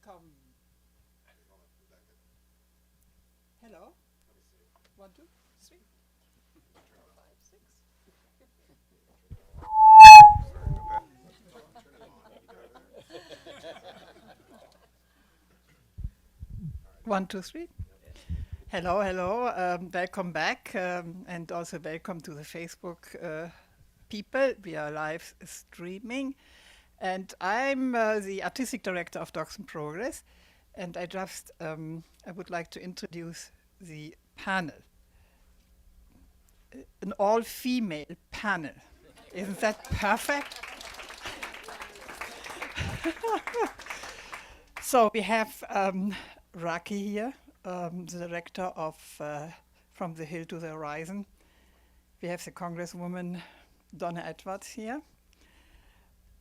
welcome. Hello. 1, 2, 3, 4, 5, 6. 1, 2, 3. Hello, hello. Welcome back, and also welcome to the Facebook people. We are live streaming, and I'm the artistic director of Docs in Progress, and I would like to introduce the panel, an all-female panel. Isn't that perfect? So we have Rakhi here, the director of From the Hill to the Horizon. We have the Congresswoman Donna Edwards here.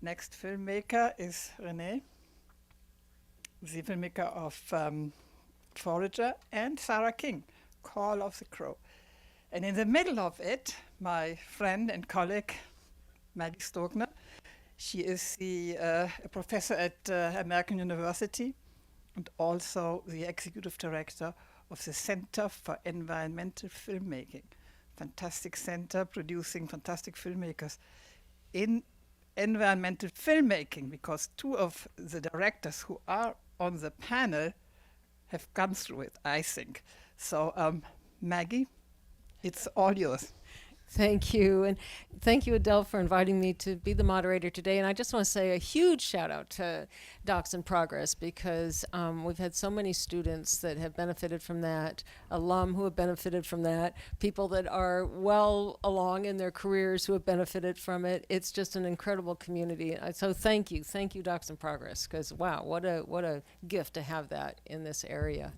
Next filmmaker is Renee, the filmmaker of FORAGER, and Sarah King, Call of the Crow. And in the middle of it, my friend and colleague, Maggie Stogner. She is a professor at American University and also the executive director of the Center for Environmental Filmmaking. Fantastic center producing fantastic filmmakers in environmental filmmaking, because two of the directors who are on the panel have gone through it, I think. So, Maggie, it's all yours. Thank you. And thank you, Adele, for inviting me to be the moderator today. And I just want to say a huge shout out to Docs in Progress, because we've had so many students that have benefited from that, alum who have benefited from that, people that are well along in their careers who have benefited from it. It's just an incredible community. So thank you, Docs in Progress, because wow, what a gift to have that in this area.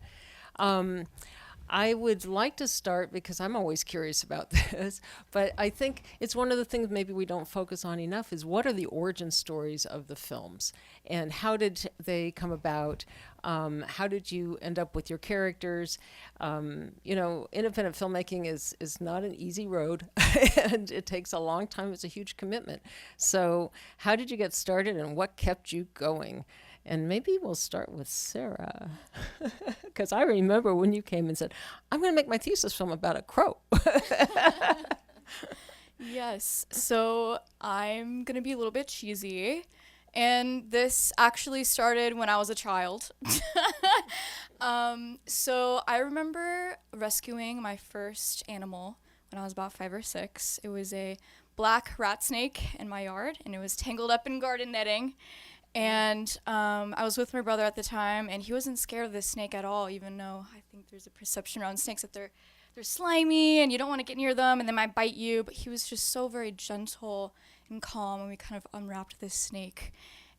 I would like to start, because I'm always curious about this, but I think it's one of the things maybe we don't focus on enough is what are the origin stories of the films and how did they come about? How did you end up with your characters? Independent filmmaking is not an easy road and it takes a long time. It's a huge commitment. So how did you get started and what kept you going? And maybe we'll start with Sarah, because I remember when you came and said, I'm going to make my thesis film about a crow. Yes, so I'm going to be a little bit cheesy. And this actually started when I was a child. So I remember rescuing my first animal when I was about 5 or 6. It was a black rat snake in my yard, and it was tangled up in garden netting. And I was with my brother at the time, and he wasn't scared of this snake at all, even though I think there's a perception around snakes that they're slimy and you don't want to get near them and they might bite you. But he was just so very gentle and calm when we kind of unwrapped this snake.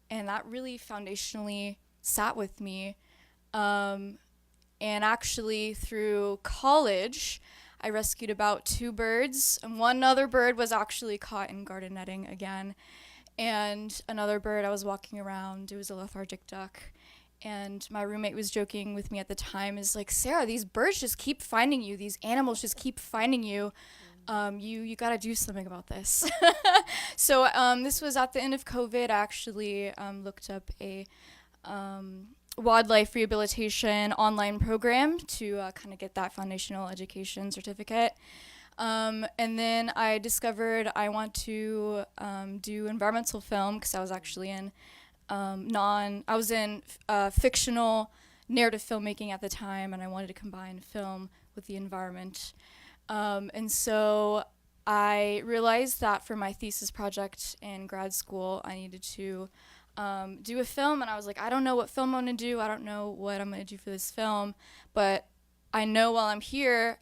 And that really foundationally sat with me. And actually through college, I rescued about 2 birds, and one other bird was actually caught in garden netting again. And another bird, I was walking around, it was a lethargic duck, and my roommate was joking with me at the time, is like, Sarah, these birds just keep finding you, these animals just keep finding you. You gotta do something about this. So this was at the end of COVID. I actually looked up a wildlife rehabilitation online program to kind of get that foundational education certificate. And then I discovered I want to do environmental film, because I was actually in fictional narrative filmmaking at the time, and I wanted to combine film with the environment. And so I realized that for my thesis project in grad school, I needed to do a film, and I was like, I don't know what film I'm going to do. I don't know what I'm going to do for this film, but I know while I'm here,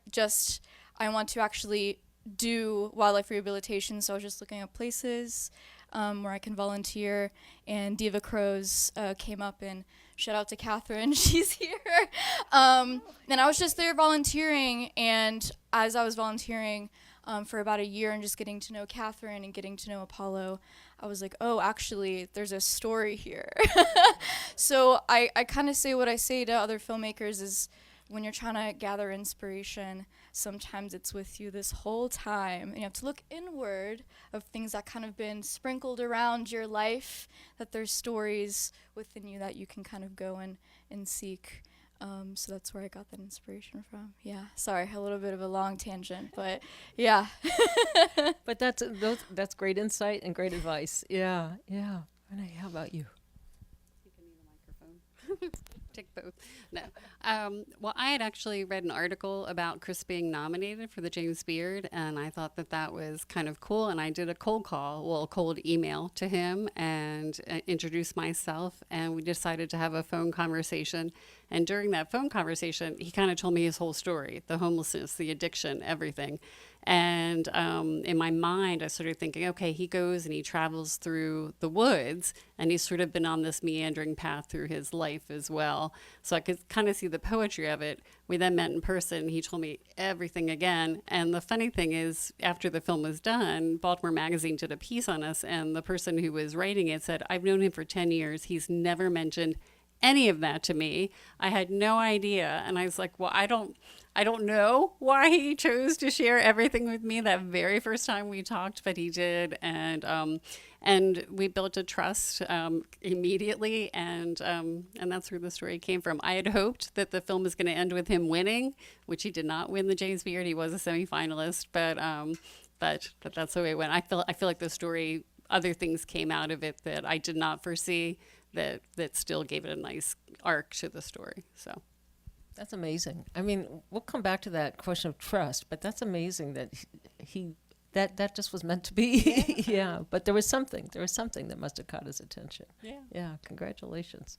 I want to actually do wildlife rehabilitation, so I was just looking at places where I can volunteer, and Diva Crows came up, and shout out to Catherine, she's here. And I was just there volunteering, and as I was volunteering for about a year and just getting to know Catherine and getting to know Apollo, I was like, oh, actually, there's a story here. So I kind of say what I say to other filmmakers is, when you're trying to gather inspiration, sometimes it's with you this whole time. And you have to look inward of things that kind of been sprinkled around your life, that there's stories within you that you can kind of go and seek. So that's where I got that inspiration from. Yeah, sorry, a little bit of a long tangent, but yeah. But that's great insight and great advice. Yeah, yeah. Renee, how about you? You can need a microphone. Take both. No. Well, I had actually read an article about Chris being nominated for the James Beard, and I thought that that was kind of cool. And I did a cold email to him and introduced myself, and we decided to have a phone conversation. And during that phone conversation, he kind of told me his whole story, the homelessness, the addiction, everything. And in my mind, I started thinking, okay, he goes and he travels through the woods, and he's sort of been on this meandering path through his life as well. So I could kind of see the poetry of it. We then met in person. He told me everything again. And the funny thing is, after the film was done, Baltimore Magazine did a piece on us, and the person who was writing it said, I've known him for 10 years. He's never mentioned any of that to me. I had no idea. And I was like, well, I don't know why he chose to share everything with me that very first time we talked, but he did. And we built a trust immediately, and that's where the story came from. I had hoped that the film was going to end with him winning, which he did not win the James Beard. He was a semifinalist, but that's the way it went. I feel like the story, other things came out of it that I did not foresee that still gave it a nice arc to the story. So. That's amazing. I mean, we'll come back to that question of trust, but that's amazing that that just was meant to be. Yeah. But there was something that must have caught his attention. Yeah. Yeah. Congratulations.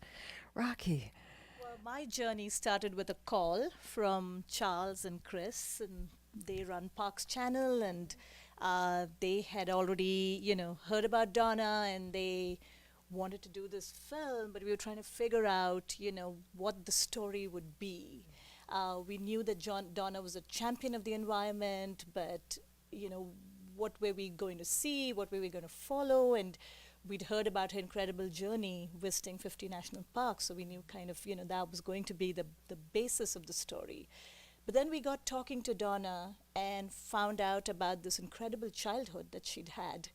Rakhi. Well, my journey started with a call from Charles and Chris, and they run Parks Channel, and they had already, heard about Donna, and they wanted to do this film, but we were trying to figure out, what the story would be. We knew that Donna was a champion of the environment, but, what were we going to see? What were we going to follow? And we'd heard about her incredible journey visiting 50 national parks, so we knew kind of, that was going to be the basis of the story. But then we got talking to Donna and found out about this incredible childhood that she'd had.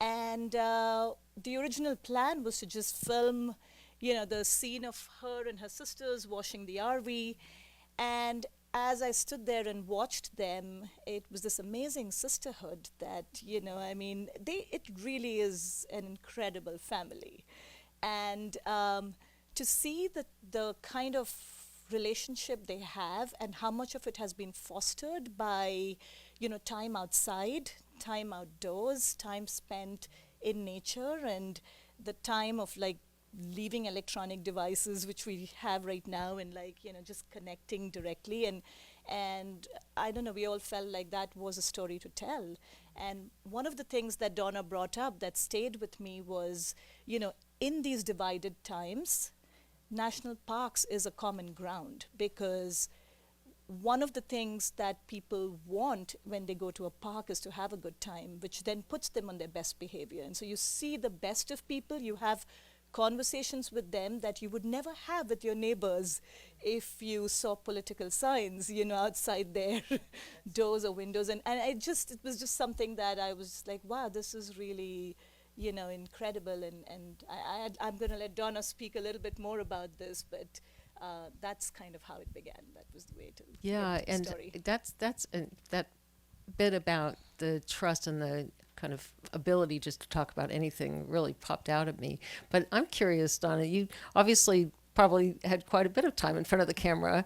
And the original plan was to just film, the scene of her and her sisters washing the RV. And as I stood there and watched them, it was this amazing sisterhood that, it really is an incredible family. And to see the kind of relationship they have and how much of it has been fostered by, time outside, time outdoors, time spent in nature, and the time of leaving electronic devices, which we have right now, and just connecting directly. And I don't know, we all felt like that was a story to tell. And one of the things that Donna brought up that stayed with me was, in these divided times, national parks is a common ground, because one of the things that people want when they go to a park is to have a good time, which then puts them on their best behavior. And so you see the best of people, you have conversations with them that you would never have with your neighbors if you saw political signs, outside their doors or windows. And it was just something that I was like, wow, this is really, incredible. And I'm going to let Donna speak a little bit more about this, but that's kind of how it began. That was the way to Yeah, get the and story. that's that bit about the trust and the kind of ability just to talk about anything really popped out at me. But I'm curious, Donna, you obviously probably had quite a bit of time in front of the camera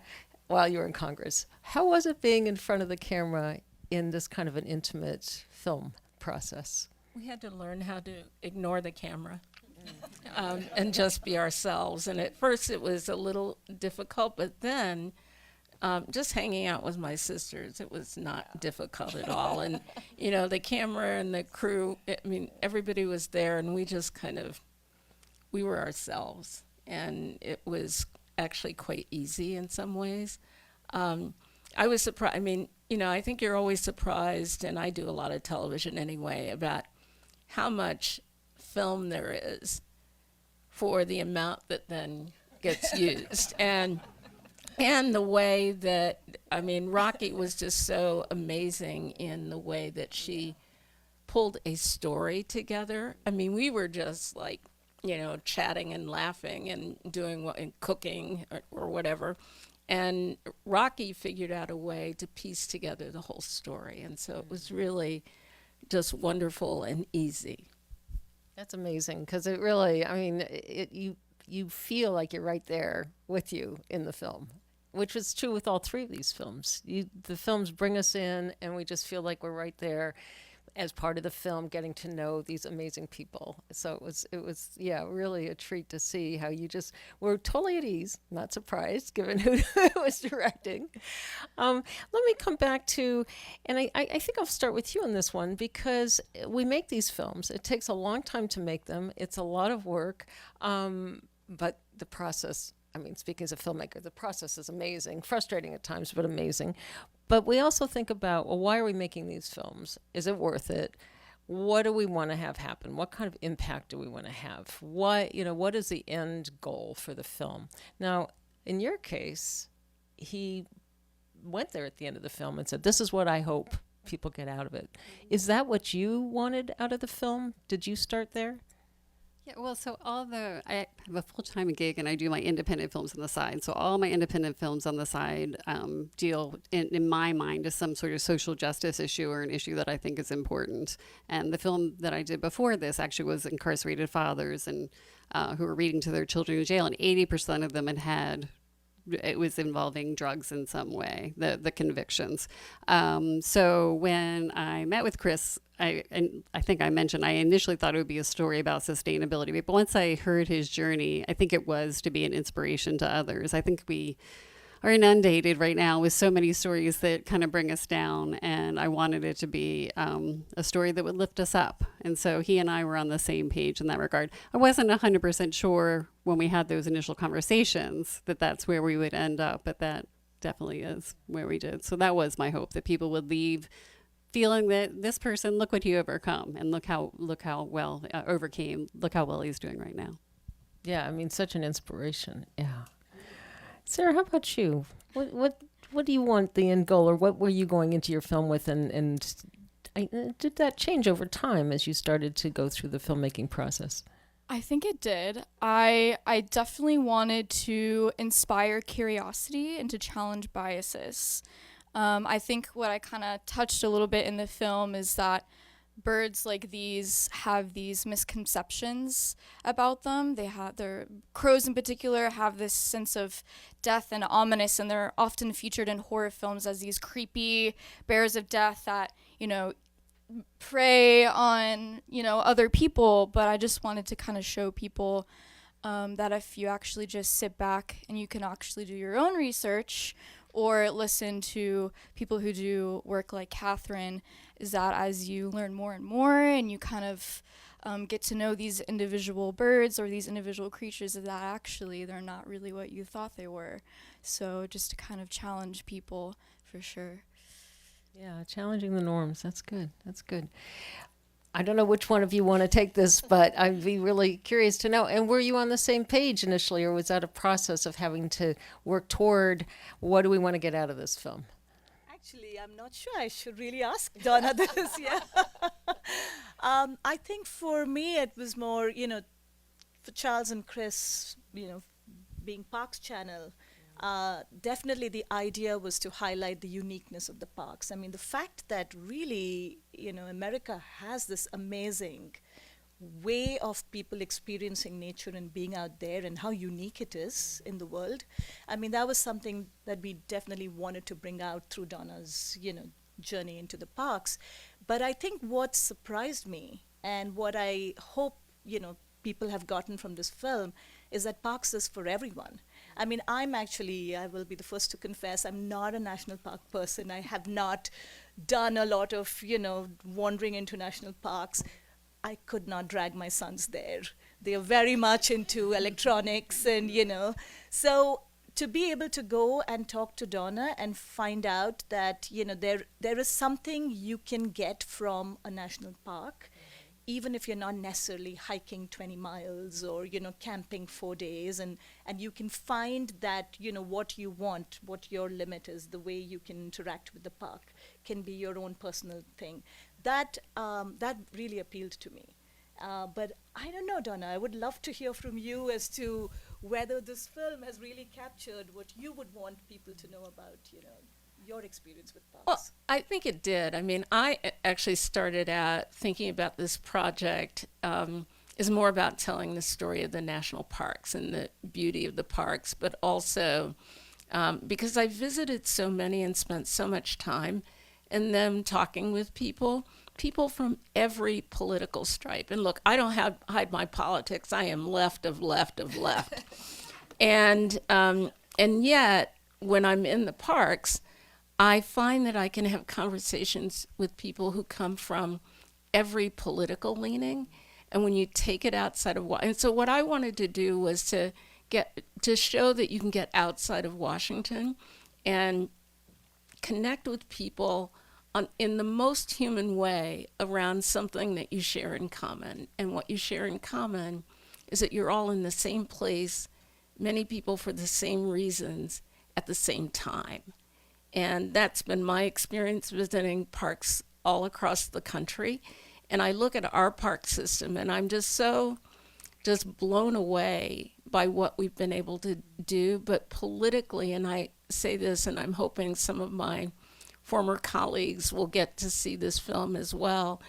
while you were in Congress. How was it being in front of the camera in this kind of an intimate film process? We had to learn how to ignore the camera and just be ourselves. And at first it was a little difficult, but then just hanging out with my sisters, it was not difficult at all. And, the camera and the crew, everybody was there, and we just we were ourselves. And it was actually quite easy in some ways. I was surprised. I think you're always surprised, and I do a lot of television anyway, about how much film there is for the amount that then gets used. And And the way that, I mean, Rakhi was just so amazing in the way that she pulled a story together. I mean, we were just like, chatting and laughing and doing what and cooking or whatever. And Rakhi figured out a way to piece together the whole story. And so it was really just wonderful and easy. That's amazing because it really, I mean, you feel like you're right there with you in the film, which is true with all three of these films. The films bring us in, and we just feel like we're right there as part of the film, getting to know these amazing people. So it was yeah, really a treat to see how you just were totally at ease, not surprised given who was directing. Let me come back to, and I think I'll start with you on this one because we make these films. It takes a long time to make them. It's a lot of work, but the process, I mean, speaking as a filmmaker, the process is amazing, frustrating at times, but amazing. But we also think about, well, why are we making these films? Is it worth it? What do we want to have happen? What kind of impact do we want to have? What is the end goal for the film? Now, in your case, he went there at the end of the film and said, this is what I hope people get out of it. Is that what you wanted out of the film? Did you start there? Yeah, well, so I have a full-time gig and I do my independent films on the side. So all my independent films on the side deal, in my mind, to some sort of social justice issue or an issue that I think is important. And the film that I did before this actually was incarcerated fathers and who were reading to their children in jail, and 80% of them it was involving drugs in some way, the convictions. So when I met with Chris, I think I mentioned, I initially thought it would be a story about sustainability, but once I heard his journey, I think it was to be an inspiration to others. I think we are inundated right now with so many stories that kind of bring us down, and I wanted it to be a story that would lift us up. And so he and I were on the same page in that regard. I wasn't 100% sure when we had those initial conversations that that's where we would end up, but that definitely is where we did. So that was my hope, that people would leave feeling that this person, look what he overcome, and look how well overcame, look how well he's doing right now. Yeah, I mean, such an inspiration. Yeah. Sarah, how about you? What do you want the end goal, or what were you going into your film with, and did that change over time as you started to go through the filmmaking process? I think it did. I definitely wanted to inspire curiosity and to challenge biases. I think what I kind of touched a little bit in the film is that birds like these have these misconceptions about them. Their crows in particular have this sense of death and ominous, and they're often featured in horror films as these creepy bears of death that, prey on, other people. But I just wanted to kind of show people that if you actually just sit back and you can actually do your own research or listen to people who do work like Catherine, is that as you learn more and more and you kind of get to know these individual birds or these individual creatures, that actually they're not really what you thought they were. So just to kind of challenge people, for sure. Yeah, challenging the norms. That's good. That's good. I don't know which one of you want to take this, but I'd be really curious to know. And were you on the same page initially, or was that a process of having to work toward what do we want to get out of this film? Actually, I'm not sure. I should really ask Donna this. Yeah. I think for me, it was more, for Charles and Chris, being Parks Channel. Definitely the idea was to highlight the uniqueness of the parks. I mean, the fact that really, America has this amazing way of people experiencing nature and being out there and how unique it is in the world. I mean, that was something that we definitely wanted to bring out through Donna's, journey into the parks. But I think what surprised me and what I hope, people have gotten from this film is that parks is for everyone. I mean, I will be the first to confess, I'm not a national park person. I have not done a lot of, wandering into national parks. I could not drag my sons there. They are very much into electronics and, So to be able to go and talk to Donna and find out that, there is something you can get from a national park even if you're not necessarily hiking 20 miles or, camping 4 days, and you can find that, what you want, what your limit is, the way you can interact with the park can be your own personal thing. That really appealed to me. But I don't know, Donna, I would love to hear from you as to whether this film has really captured what you would want people to know about, your experience with parks. Well, I think it did. I mean, I actually started out thinking about this project is more about telling the story of the national parks and the beauty of the parks, but also because I visited so many and spent so much time in them talking with people from every political stripe. And look, I don't hide my politics. I am left of left of left. And yet, when I'm in the parks, I find that I can have conversations with people who come from every political leaning. And when you take it outside of and so what I wanted to do was to show that you can get outside of Washington and connect with people in the most human way around something that you share in common. And what you share in common is that you're all in the same place, many people for the same reasons at the same time. And that's been my experience visiting parks all across the country. And I look at our park system and I'm just blown away by what we've been able to do. But politically, and I say this, and I'm hoping some of my former colleagues will get to see this film as well,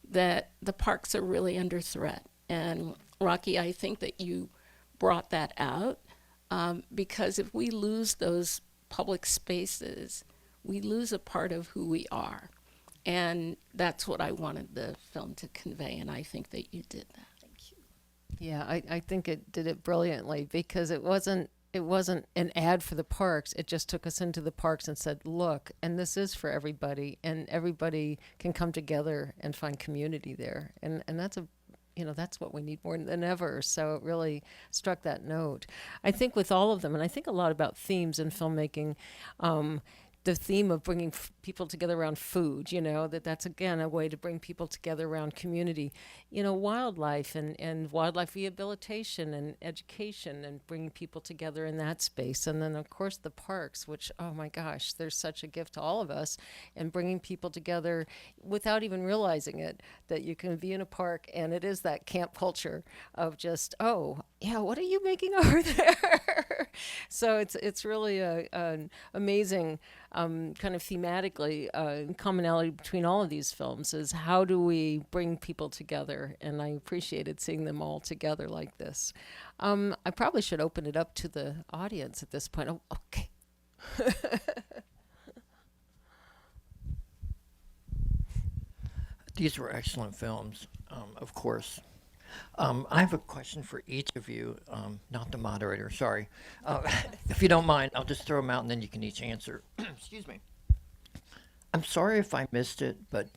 that the parks are really under threat. And Rakhi, I think that you brought that out because if we lose those public spaces, we lose a part of who we are. And that's what I wanted the film to convey, and I think that you did that. Thank you. Yeah, I think it did it brilliantly because it wasn't an ad for the parks. It just took us into the parks and said, look, and this is for everybody, and everybody can come together and find community there. And that's that's what we need more than ever. So it really struck that note. I think with all of them, and I think a lot about themes in filmmaking, the theme of bringing people together around food, that's again a way to bring people together around community, wildlife and wildlife rehabilitation and education and bringing people together in that space. And then of course the parks, which, oh my gosh, there's such a gift to all of us, and bringing people together without even realizing it, that you can be in a park and it is that camp culture of just, oh yeah, what are you making over there? So it's really an amazing kind of thematically commonality between all of these films is how do we bring people together, and I appreciated seeing them all together like this. I probably should open it up to the audience at this point. Oh, okay. These were excellent films, of course. I have a question for each of you, not the moderator, sorry. If you don't mind, I'll just throw them out and then you can each answer. Excuse me. I'm sorry if I missed it, but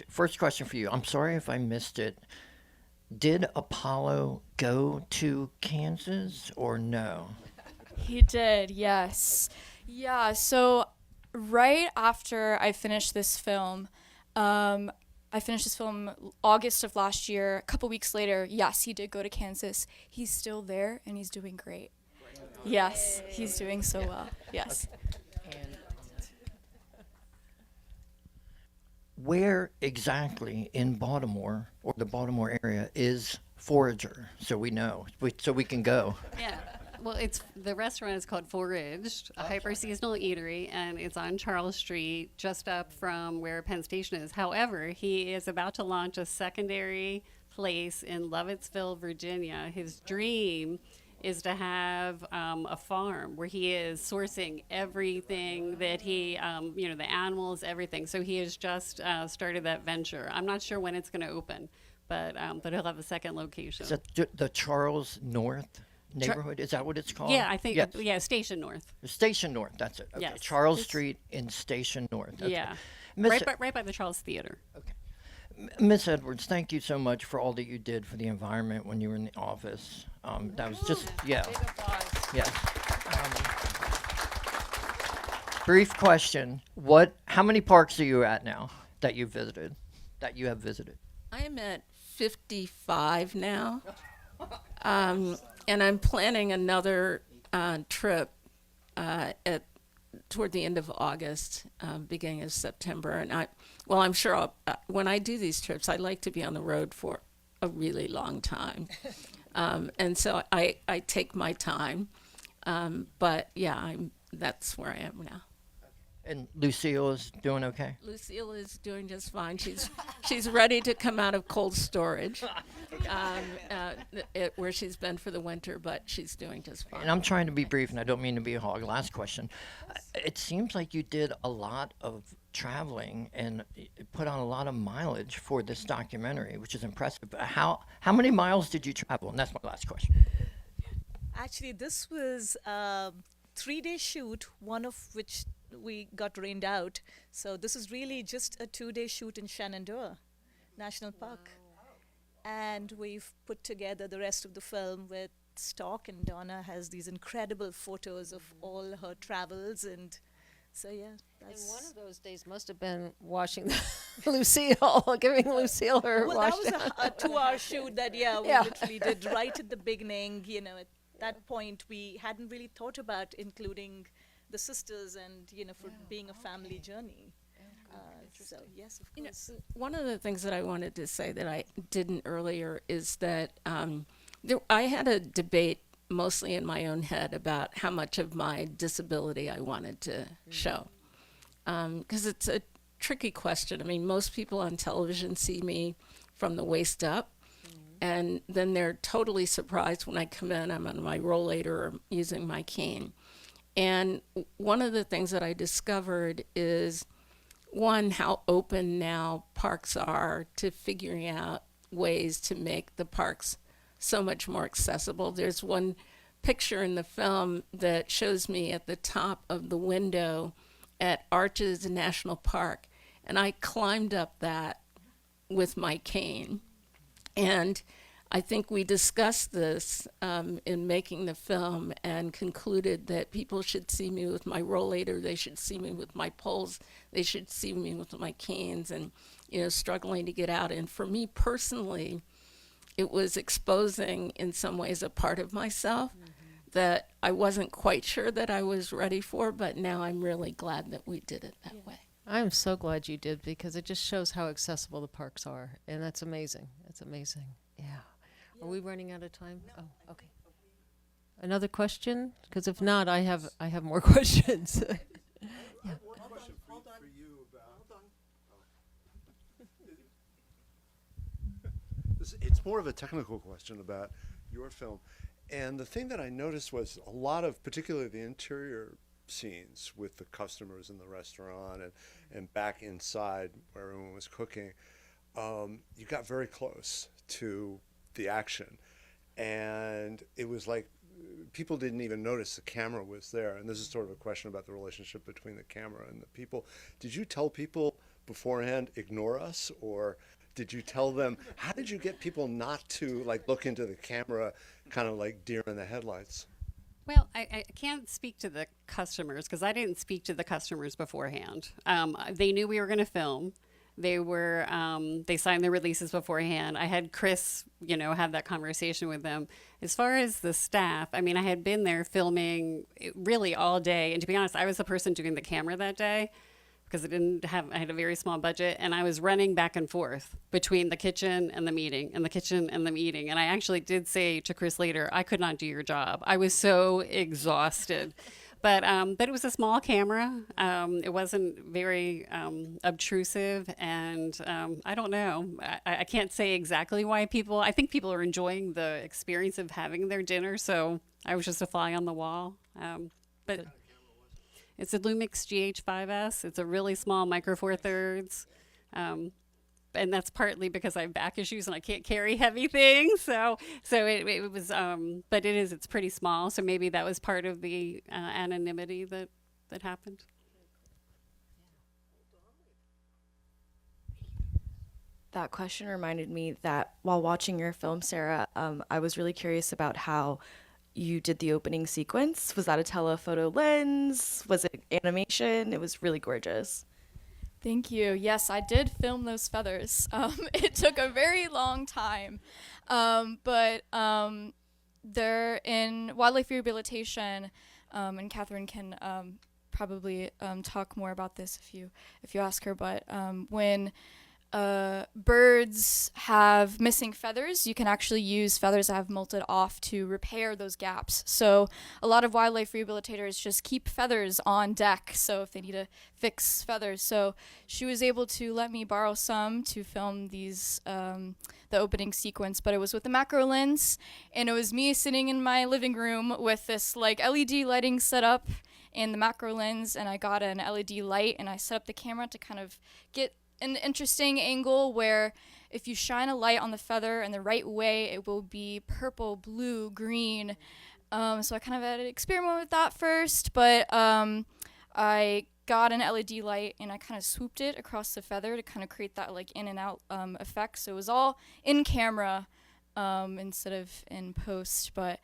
first question for you. I'm sorry if I missed it. Did Apollo go to Kansas or no? He did, yes. Yeah, so right after I finished this film, August of last year. A couple weeks later, yes, he did go to Kansas. He's still there, and he's doing great. Yes, he's doing so well. Yes. Where exactly in Baltimore or the Baltimore area is Forager? So we know, so we can go. Yeah. Well, the restaurant is called Foraged, a hyper-seasonal eatery, and it's on Charles Street, just up from where Penn Station is. However, he is about to launch a secondary place in Lovettsville, Virginia. His dream is to have a farm where he is sourcing everything that he, the animals, everything. So he has just started that venture. I'm not sure when it's going to open, but he'll have a second location. Is that the Charles North neighborhood? Is that what it's called? Yeah, I think, yes. Yeah, Station North. Station North, that's it. Okay. Yes. Charles Street in Station North. Okay. Yeah, right by the Charles Theater. Okay. Miss Edwards, thank you so much for all that you did for the environment when you were in the office. That was just, yeah. Yes. Brief question. How many parks are you at now that you have visited? I'm at 55 now, and I'm planning another trip at toward the end of August, beginning of September. And I'm sure when I do these trips, I like to be on the road for a really long time, and so I take my time. But yeah, that's where I am now. And Lucille is doing okay? Lucille is doing just fine. She's ready to come out of cold storage, where she's been for the winter, but she's doing just fine. And I'm trying to be brief, and I don't mean to be a hog. Last question. It seems like you did a lot of traveling and put on a lot of mileage for this documentary, which is impressive. How many miles did you travel? And that's my last question. Actually, this was a 3-day shoot, one of which we got rained out. So this is really just a 2-day shoot in Shenandoah National Park. And we've put together the rest of the film with stock, and Donna has these incredible photos of all her travels. And so, yeah, that's... And one of those days must have been washing Lucille, giving Lucille her Well, wash that was a 2-hour shoot that, we literally did right at the beginning. At that point, we hadn't really thought about including the sisters and, for being a family journey. So, yes, of course. One of the things that I wanted to say that I didn't earlier is that I had a debate mostly in my own head about how much of my disability I wanted to show. Because it's a tricky question. I mean, most people on television see me from the waist up, and then they're totally surprised when I come in, I'm on my rollator or using my cane. And one of the things that I discovered is, one, how open now parks are to figuring out ways to make the parks so much more accessible. There's one picture in the film that shows me at the top of the window at Arches National Park, and I climbed up that with my cane. And I think we discussed this in making the film and concluded that people should see me with my rollator, they should see me with my poles, they should see me with my canes and, struggling to get out. And for me personally, it was exposing in some ways a part of myself that I wasn't quite sure that I was ready for, but now I'm really glad that we did it that way. I'm so glad you did, because it just shows how accessible the parks are, and that's amazing. That's amazing. Yeah. Are we running out of time? No. Oh, okay. Another question? Because if not, I have more questions. Yeah. One question for you about. It's more of a technical question about your film, and the thing that I noticed was a lot of, particularly the interior scenes with the customers in the restaurant and back inside where everyone was cooking. You got very close to the action, and it was like people didn't even notice the camera was there. And this is sort of a question about the relationship between the camera and the people. Did you tell people beforehand, ignore us, or did you tell them, how did you get people not to look into the camera kind of like deer in the headlights? Well, I can't speak to the customers because I didn't speak to the customers beforehand. They knew we were going to film. They were, they signed their releases beforehand. I had Chris, have that conversation with them. As far as the staff, I had been there filming really all day. And to be honest, I was the person doing the camera that day because I had a very small budget, and I was running back and forth between the kitchen and the meeting and the kitchen and the meeting. And I actually did say to Chris later, I could not do your job. I was so exhausted. But it was a small camera. It wasn't very obtrusive, and I don't know. I can't say exactly why I think people are enjoying the experience of having their dinner, so I was just a fly on the wall. But it's a Lumix GH5S. It's a really small Micro Four Thirds. And that's partly because I have back issues and I can't carry heavy things. So it was, but it's pretty small. So maybe that was part of the anonymity that happened. That question reminded me that while watching your film, Sarah, I was really curious about how you did the opening sequence. Was that a telephoto lens? Was it animation? It was really gorgeous. Thank you. Yes, I did film those feathers. It took a very long time, but they're in wildlife rehabilitation, and Catherine can probably talk more about this if you ask her. But when birds have missing feathers, you can actually use feathers that have molted off to repair those gaps. So a lot of wildlife rehabilitators just keep feathers on deck, so if they need to fix feathers. So she was able to let me borrow some to film these the opening sequence, but it was with a macro lens, and it was me sitting in my living room with this like LED lighting set up and the macro lens, and I got an LED light and I set up the camera to kind of get an interesting angle where if you shine a light on the feather in the right way, it will be purple, blue, green. So I kind of had to experiment with that first, but I got an LED light and I kind of swooped it across the feather to kind of create that like in and out effect. So it was all in camera instead of in post, but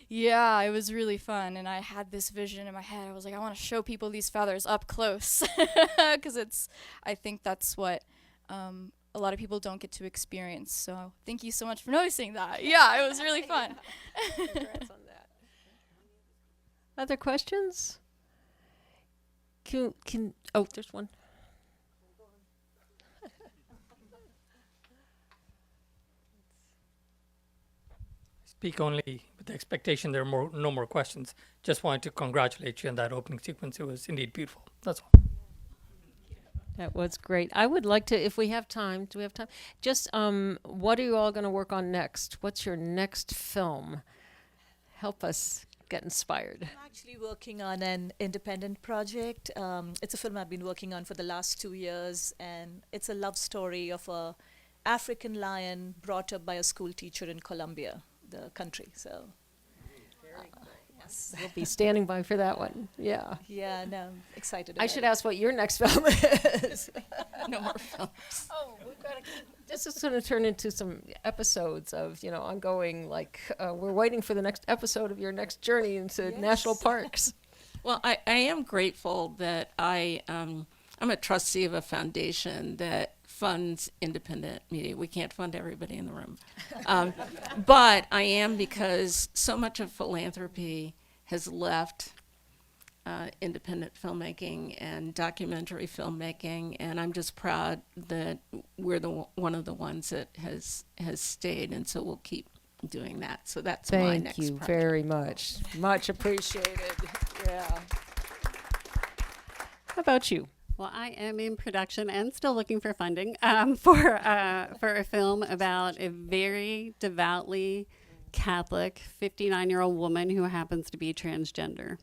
yeah, it was really fun, and I had this vision in my head. I was like, I want to show people these feathers up close, because I think that's what a lot of people don't get to experience. So thank you so much for noticing that. Yeah, it was really fun. Congrats on that. Other questions? Oh, there's one. Speak only with the expectation there are no more questions. Just wanted to congratulate you on that opening sequence. It was indeed beautiful. That's all. That was great. I would like to, if we have time, do we have time? Just what are you all going to work on next? What's your next film? Help us get inspired. I'm actually working on an independent project. It's a film I've been working on for the last 2 years, and it's a love story of a African lion brought up by a school teacher in Colombia, the country. So yes, We'll be standing by for that one. Yeah. yeah, no, I'm excited. I about should it. ask what your next film is. No more films. Oh, we've got to. This is going to turn into some episodes of, ongoing, like, we're waiting for the next episode of your next journey into national parks. Well, I am grateful that I'm a trustee of a foundation that funds independent media. We can't fund everybody in the room. But I am, because so much of philanthropy has left independent filmmaking and documentary filmmaking, and I'm just proud that we're one of the ones that has stayed, and so we'll keep doing that. So that's my next Thank you project. very much. Much appreciated. Yeah. How about you? Well, I am in production and still looking for funding for a film about a very devoutly Catholic 59-year-old woman who happens to be transgender.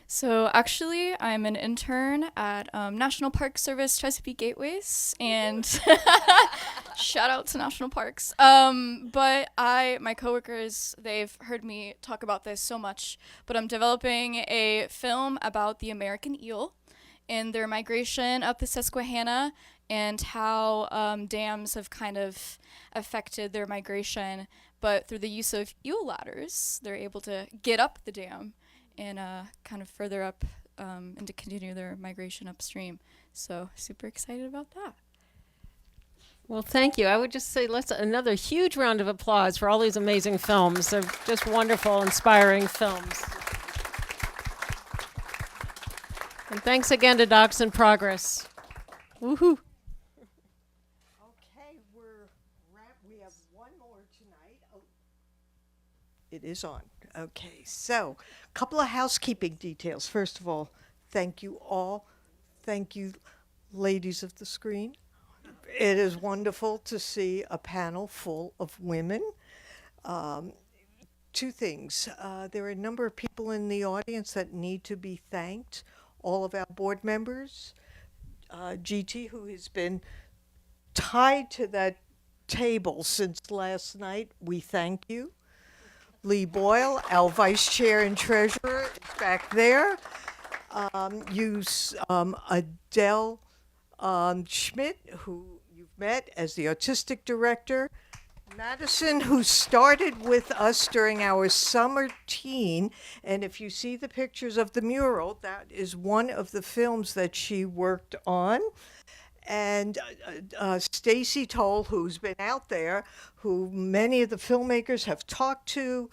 So actually, I'm an intern at National Park Service Chesapeake Gateways, and shout out to National Parks. But my coworkers, they've heard me talk about this so much, but I'm developing a film about the American eel and their migration up the Susquehanna and how dams have kind of affected their migration. But through the use of eel ladders, they're able to get up the dam and kind of further up and to continue their migration upstream. So super excited about that. Well, thank you. I would just say let's another huge round of applause for all these amazing films. They're just wonderful, inspiring films. And thanks again to Docs in Progress. Woohoo. Okay, we have one more tonight. Oh, it is on. Okay, so a couple of housekeeping details. First of all, thank you all. Thank you, ladies of the screen. It is wonderful to see a panel full of women. Two things. There are a number of people in the audience that need to be thanked. All of our board members. GT, who has been tied to that table since last night, we thank you. Lee Boyle, our vice chair and treasurer, is back there. Adele Schmidt, who you've met as the artistic director. Madison, who started with us during our summer teen, and if you see the pictures of the mural, that is one of the films that she worked on. And Stacy Toll, who's been out there, who many of the filmmakers have talked to,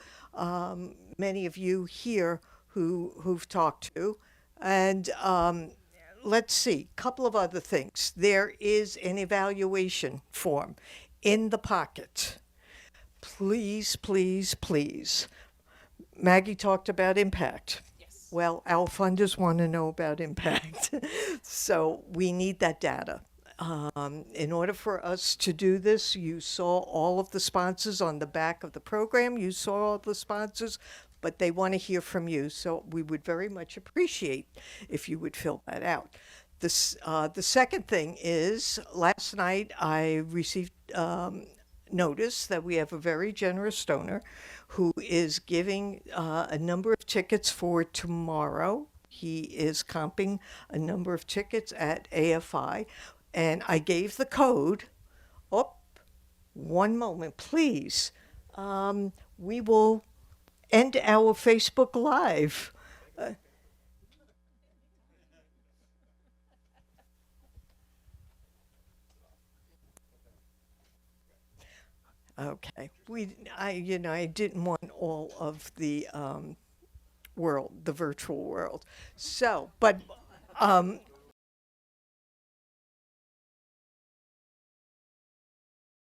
many of you here who've talked to, and let's see, a couple of other things. There is an evaluation form in the pocket. Please, please, please. Maggie talked about impact. Yes. Well, our funders want to know about impact. So we need that data. In order for us to do this, you saw all of the sponsors on the back of the program. You saw all the sponsors, but they want to hear from you. So we would very much appreciate if you would fill that out. The second thing is, last night I received notice that we have a very generous donor who is giving a number of tickets for tomorrow. He is comping a number of tickets at AFI, and I gave the code. Oh, one moment, please. We will end our Facebook Live. Okay, I didn't want all of the world, the virtual world. So, but